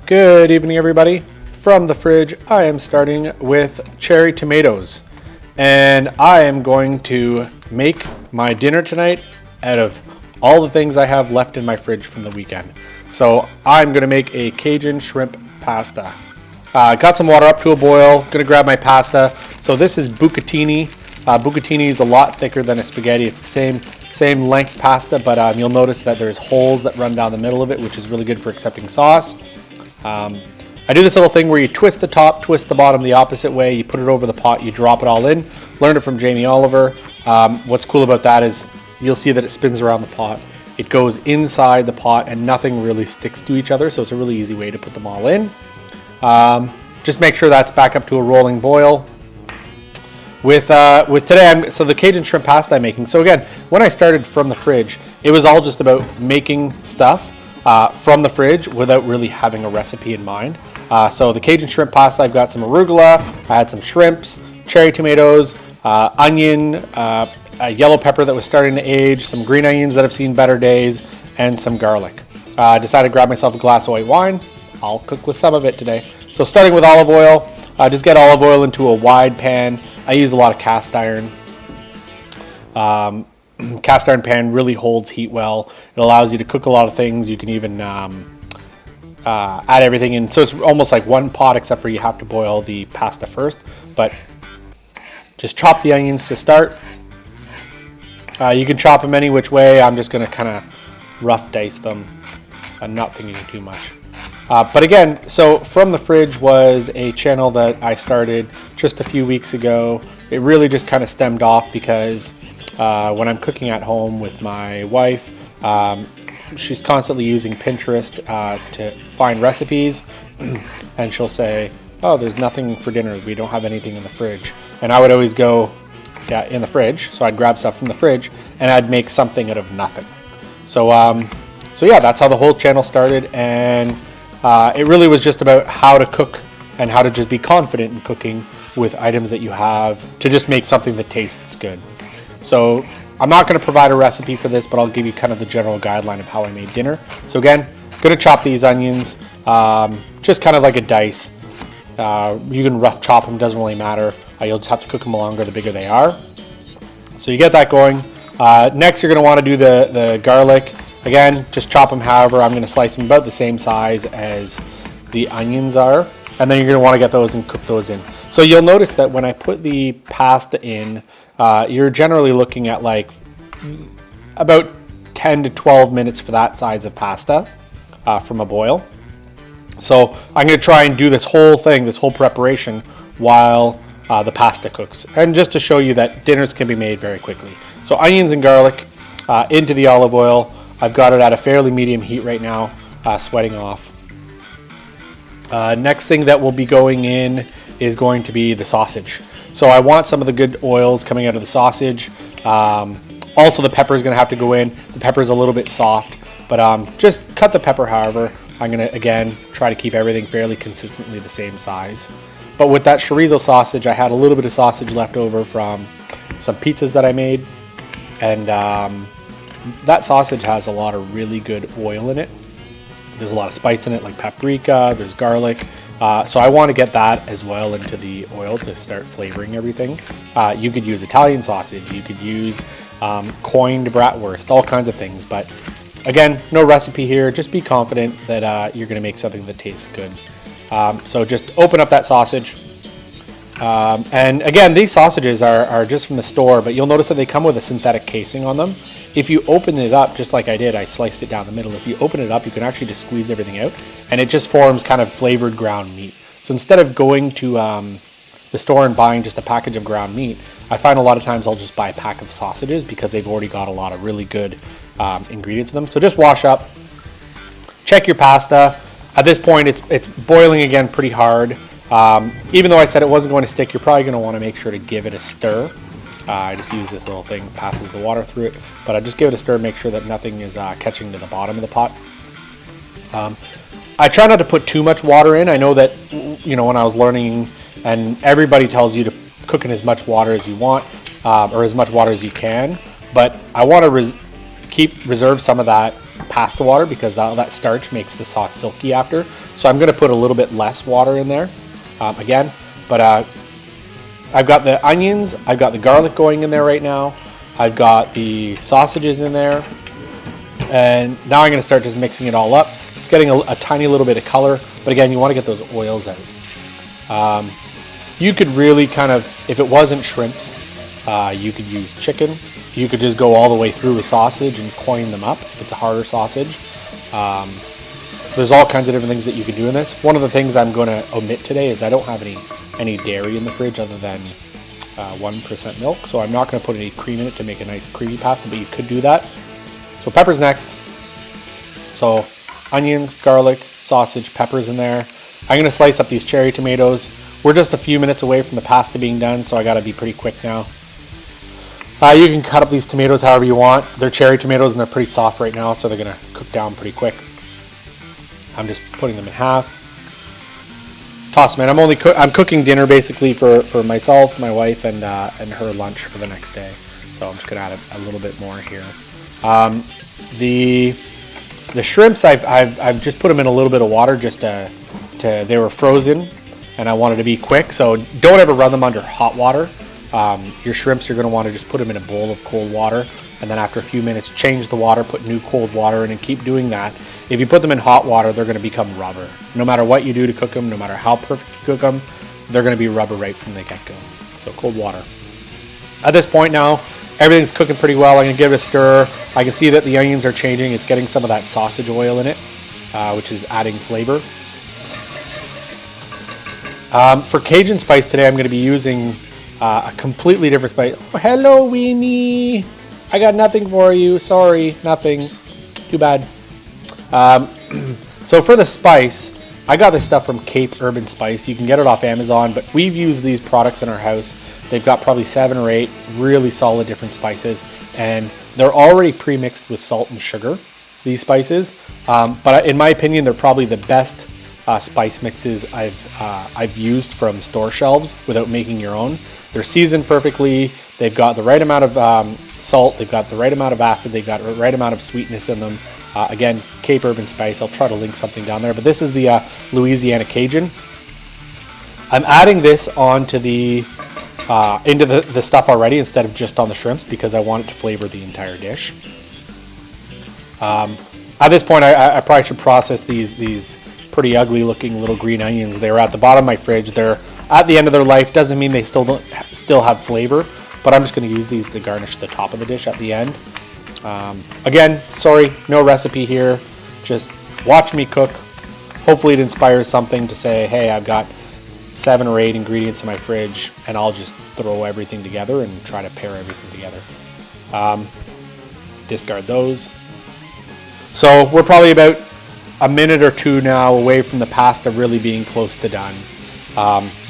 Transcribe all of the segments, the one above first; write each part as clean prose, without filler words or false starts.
Good evening, everybody. From the fridge, I am starting with cherry tomatoes, and I am going to make my dinner tonight out of all the things I have left in my fridge from the weekend. So I'm going to make a Cajun shrimp pasta. Got some water up to a boil. Going to grab my pasta. So this is bucatini. Bucatini is a lot thicker than a spaghetti. It's the same length pasta, but you'll notice that there's holes that run down the middle of it, which is really good for accepting sauce. I do this little thing where you twist the top, twist the bottom the opposite way. You put it over the pot, you drop it all in. Learned it from Jamie Oliver. What's cool about that is you'll see that it spins around the pot. It goes inside the pot and nothing really sticks to each other, so it's a really easy way to put them all in. Just make sure that's back up to a rolling boil. With today, so the Cajun shrimp pasta I'm making. So again, when I started from the fridge, it was all just about making stuff from the fridge without really having a recipe in mind. So the Cajun shrimp pasta, I've got some arugula, I had some shrimps, cherry tomatoes, onion, a yellow pepper that was starting to age, some green onions that have seen better days, and some garlic. Decided to grab myself a glass of white wine. I'll cook with some of it today. So starting with olive oil, just get olive oil into a wide pan. I use a lot of cast iron. Cast iron pan really holds heat well. It allows you to cook a lot of things. You can even add everything in. So it's almost like one pot, except for you have to boil the pasta first. But just chop the onions to start. You can chop them any which way. I'm just going to kind of rough dice them. I'm not thinking too much. But again, so From the Fridge was a channel that I started just a few weeks ago. It really just kind of stemmed off because when I'm cooking at home with my wife, she's constantly using Pinterest to find recipes, and she'll say, oh, there's nothing for dinner. We don't have anything in the fridge. And I would always go, yeah, in the fridge. So I'd grab stuff from the fridge and I'd make something out of nothing. So yeah, that's how the whole channel started. And it really was just about how to cook and how to just be confident in cooking with items that you have to just make something that tastes good. So I'm not going to provide a recipe for this, but I'll give you kind of the general guideline of how I made dinner. So again, going to chop these onions, just kind of like a dice. You can rough chop them, doesn't really matter. You'll just have to cook them longer the bigger they are. So you get that going. Next, you're going to want to do the garlic. Again, just chop them however. I'm going to slice them about the same size as the onions are. And then you're going to want to get those and cook those in. So you'll notice that when I put the pasta in, you're generally looking at like about 10 to 12 minutes for that size of pasta from a boil. So I'm going to try and do this whole thing, this whole preparation, while the pasta cooks. And just to show you that dinners can be made very quickly. So onions and garlic into the olive oil. I've got it at a fairly medium heat right now, sweating off. Next thing that will be going in is going to be the sausage. So I want some of the good oils coming out of the sausage. Also, the pepper is going to have to go in. The pepper is a little bit soft, but just cut the pepper however. I'm going to, again, try to keep everything fairly consistently the same size. But with that chorizo sausage, I had a little bit of sausage left over from some pizzas that I made. And that sausage has a lot of really good oil in it. There's a lot of spice in it, like paprika, there's garlic. So I want to get that as well into the oil to start flavoring everything. You could use Italian sausage, you could use coined bratwurst, all kinds of things. But again, no recipe here. Just be confident that you're going to make something that tastes good. So just open up that sausage. And again, these sausages are just from the store, but you'll notice that they come with a synthetic casing on them. If you open it up, just like I did, I sliced it down the middle. If you open it up, you can actually just squeeze everything out, and it just forms kind of flavored ground meat. So instead of going to the store and buying just a package of ground meat, I find a lot of times I'll just buy a pack of sausages because they've already got a lot of really good ingredients in them. So just wash up, check your pasta. At this point, it's boiling again pretty hard. Even though I said it wasn't going to stick, you're probably going to want to make sure to give it a stir. I just use this little thing, passes the water through it, but I just give it a stir, make sure that nothing is catching to the bottom of the pot. I try not to put too much water in. I know that, you know, when I was learning, and everybody tells you to cook in as much water as you want, or as much water as you can, but I want to reserve some of that pasta water because that starch makes the sauce silky after. So I'm going to put a little bit less water in there again. But I've got the onions, I've got the garlic going in there right now. I've got the sausages in there. And now I'm going to start just mixing it all up. It's getting a tiny little bit of color. But again, you want to get those oils out. You could really kind of, if it wasn't shrimps, you could use chicken. You could just go all the way through with sausage and coin them up if it's a harder sausage. There's all kinds of different things that you can do in this. One of the things I'm going to omit today is I don't have any dairy in the fridge other than 1% milk. So I'm not going to put any cream in it to make a nice creamy pasta, but you could do that. So pepper's next. So onions, garlic, sausage, peppers in there. I'm going to slice up these cherry tomatoes. We're just a few minutes away from the pasta being done, so I got to be pretty quick now. You can cut up these tomatoes however you want. They're cherry tomatoes and they're pretty soft right now, so they're going to cook down pretty quick. I'm just putting them in half. Toss them in. I'm cooking dinner basically for myself, my wife, and her lunch for the next day. So I'm just going to add a little bit more here. The shrimps, I've just put them in a little bit of water just they were frozen, and I wanted to be quick. So don't ever run them under hot water. Your shrimps, you're going to want to just put them in a bowl of cold water, and then after a few minutes change the water, put new cold water in, and keep doing that. If you put them in hot water, they're going to become rubber. No matter what you do to cook them, no matter how perfect you cook them, they're going to be rubber right from the get-go. So cold water. At this point now, everything's cooking pretty well. I'm going to give it a stir. I can see that the onions are changing. It's getting some of that sausage oil in it, which is adding flavor. For Cajun spice today, I'm going to be using a completely different spice. Oh, hello, Weenie. I got nothing for you. Sorry, nothing. Too bad. So for the spice, I got this stuff from Cape Urban Spice. You can get it off Amazon, but we've used these products in our house. They've got probably 7 or 8 really solid different spices, and they're already pre-mixed with salt and sugar, these spices. But in my opinion, they're probably the best spice mixes I've used from store shelves without making your own. They're seasoned perfectly. They've got the right amount of salt. They've got the right amount of acid. They've got the right amount of sweetness in them. Again, Cape Urban Spice. I'll try to link something down there. But this is the Louisiana Cajun. I'm adding this onto into the stuff already instead of just on the shrimps because I want it to flavor the entire dish. At this point, I probably should process these pretty ugly looking little green onions. They were at the bottom of my fridge. They're at the end of their life. Doesn't mean they still have flavor, but I'm just going to use these to garnish the top of the dish at the end. Again, sorry, no recipe here. Just watch me cook. Hopefully it inspires something to say, hey, I've got 7 or 8 ingredients in my fridge, and I'll just throw everything together and try to pair everything together. Discard those. So we're probably about a minute or 2 now away from the pasta really being close to done.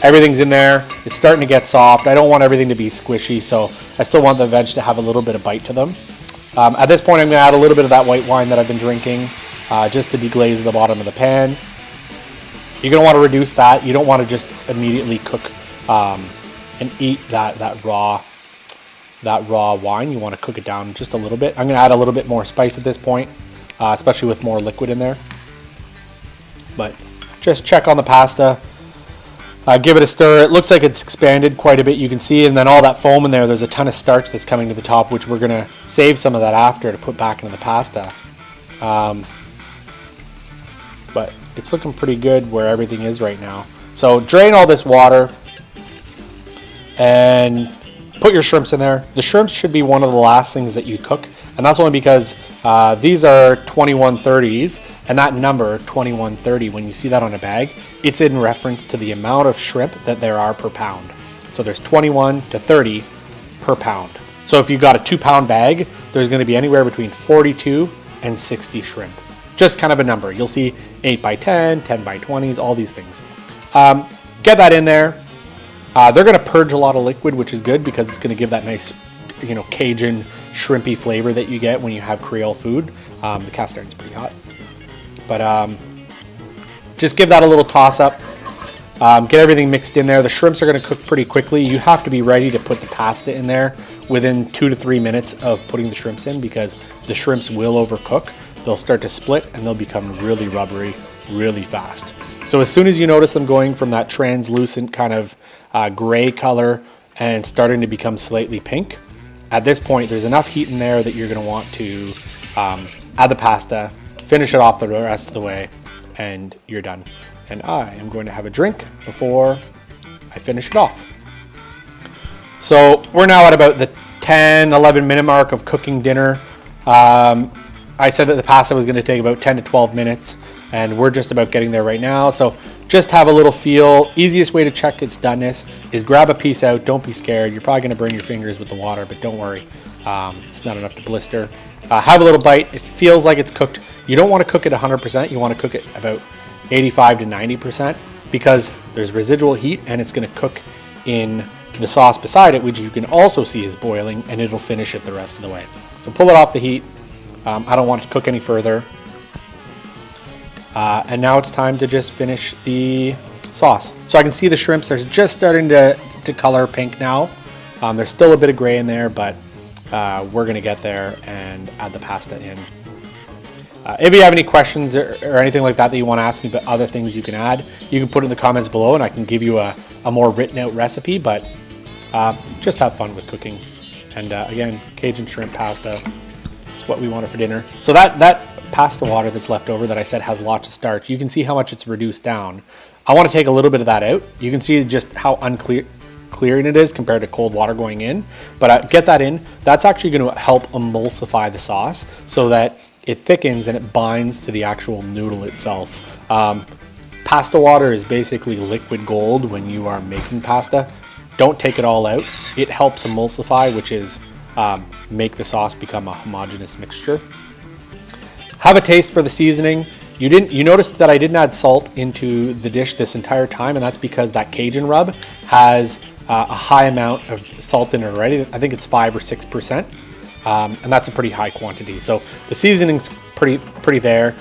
Everything's in there. It's starting to get soft. I don't want everything to be squishy, so I still want the veg to have a little bit of bite to them. At this point, I'm going to add a little bit of that white wine that I've been drinking just to deglaze the bottom of the pan. You're going to want to reduce that. You don't want to just immediately cook and eat that raw wine. You want to cook it down just a little bit. I'm going to add a little bit more spice at this point, especially with more liquid in there. But just check on the pasta. Give it a stir. It looks like it's expanded quite a bit, you can see, and then all that foam in there's a ton of starch that's coming to the top, which we're going to save some of that after to put back into the pasta. But it's looking pretty good where everything is right now. So drain all this water and put your shrimps in there. The shrimps should be one of the last things that you cook, and that's only because these are 2130s, and that number 2130, when you see that on a bag, it's in reference to the amount of shrimp that there are per pound. So there's 21 to 30 per pound. So if you've got a 2-pound bag, there's going to be anywhere between 42 and 60 shrimp. Just kind of a number. You'll see 8 by 10, 10 by 20s, all these things. Get that in there. They're going to purge a lot of liquid, which is good because it's going to give that nice, Cajun shrimpy flavor that you get when you have Creole food. The cast iron's pretty hot. But just give that a little toss up. Get everything mixed in there. The shrimps are going to cook pretty quickly. You have to be ready to put the pasta in there within 2 to 3 minutes of putting the shrimps in because the shrimps will overcook. they'll start to split and they'll become really rubbery really fast. So as soon as you notice them going from that translucent kind of gray color and starting to become slightly pink, at this point there's enough heat in there that you're going to want to add the pasta, finish it off the rest of the way, and you're done. And I am going to have a drink before I finish it off. So we're now at about the 10-11 minute mark of cooking dinner. I said that the pasta was going to take about 10 to 12 minutes, and we're just about getting there right now. So just have a little feel. Easiest way to check its doneness is grab a piece out. Don't be scared. You're probably going to burn your fingers with the water, but don't worry. It's not enough to blister. Have a little bite. It feels like it's cooked. You don't want to cook it 100%. You want to cook it about 85 to 90% because there's residual heat and it's going to cook in the sauce beside it, which you can also see is boiling, and it'll finish it the rest of the way. So pull it off the heat. I don't want it to cook any further. And now it's time to just finish the sauce. So I can see the shrimps are just starting to color pink now. There's still a bit of gray in there, but we're going to get there and add the pasta in. If you have any questions or anything like that you want to ask me about other things you can add, you can put it in the comments below and I can give you a more written out recipe, but just have fun with cooking. And again, Cajun shrimp pasta is what we wanted for dinner. So that pasta water that's left over that I said has lots of starch, you can see how much it's reduced down. I want to take a little bit of that out. You can see just how clearing it is compared to cold water going in, but get that in. That's actually going to help emulsify the sauce so that it thickens and it binds to the actual noodle itself. Pasta water is basically liquid gold when you are making pasta. Don't take it all out. It helps emulsify, which is make the sauce become a homogeneous mixture. Have a taste for the seasoning. You noticed that I didn't add salt into the dish this entire time, and that's because that Cajun rub has a high amount of salt in it already. I think it's 5 or 6%, and that's a pretty high quantity. So the seasoning's pretty there.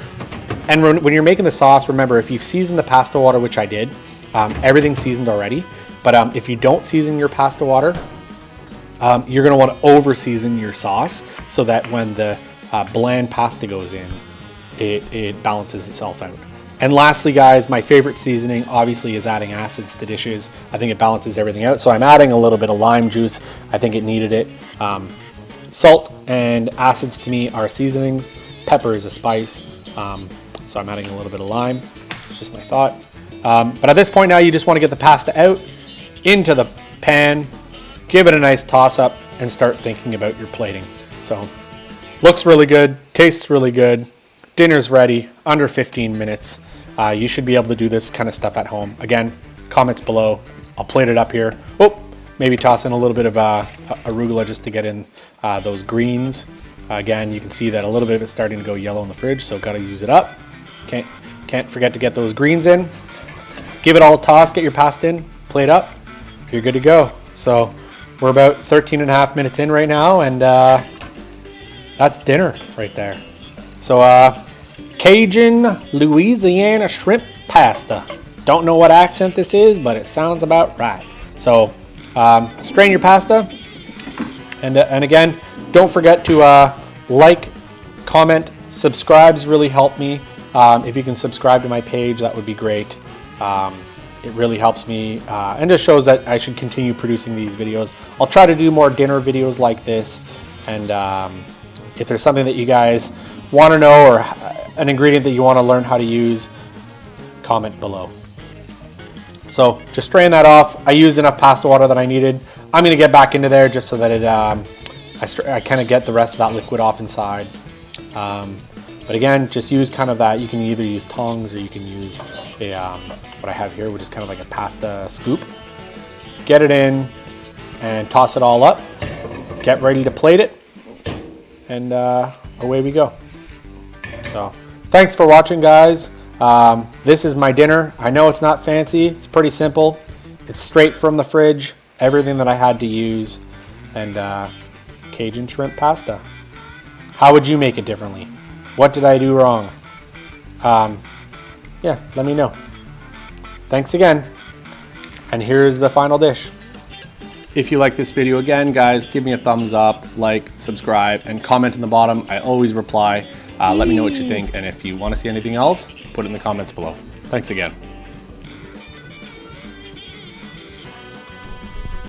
And when you're making the sauce, remember, if you've seasoned the pasta water, which I did, everything's seasoned already. But if you don't season your pasta water, you're going to want to over-season your sauce so that when the bland pasta goes in, it balances itself out. And lastly, guys, my favorite seasoning obviously is adding acids to dishes. I think it balances everything out. So I'm adding a little bit of lime juice. I think it needed it. Salt and acids to me are seasonings. Pepper is a spice. So I'm adding a little bit of lime. It's just my thought. But at this point now, you just want to get the pasta out into the pan, give it a nice toss up, and start thinking about your plating. So looks really good, tastes really good. Dinner's ready, under 15 minutes. You should be able to do this kind of stuff at home. Again, comments below. I'll plate it up here. Oh, maybe toss in a little bit of arugula just to get in those greens. Again, you can see that a little bit of it's starting to go yellow in the fridge, so got to use it up. Can't forget to get those greens in. Give it all a toss, get your pasta in, plate up. You're good to go. So we're about 13.5 minutes in right now, and that's dinner right there. So Cajun Louisiana shrimp pasta. Don't know what accent this is, but it sounds about right. So strain your pasta, and again, don't forget to like, comment, subscribes really help me. If you can subscribe to my page, that would be great. It really helps me and just shows that I should continue producing these videos. I'll try to do more dinner videos like this, and if there's something that you guys want to know or an ingredient that you want to learn how to use, comment below. So just strain that off. I used enough pasta water that I needed. I'm going to get back into there just so that I kind of get the rest of that liquid off inside. But again, just use kind of that. You can either use tongs or you can use what I have here, which is kind of like a pasta scoop. Get it in and toss it all up. Get ready to plate it, and away we go. So thanks for watching, guys. This is my dinner. I know it's not fancy. It's pretty simple. It's straight from the fridge. Everything that I had to use, and Cajun shrimp pasta. How would you make it differently? What did I do wrong? Yeah, let me know. Thanks again. And here's the final dish. If you like this video, again, guys, give me a thumbs up, like, subscribe, and comment in the bottom. I always reply. Let me know what you think, and if you want to see anything else, put it in the comments below. Thanks again.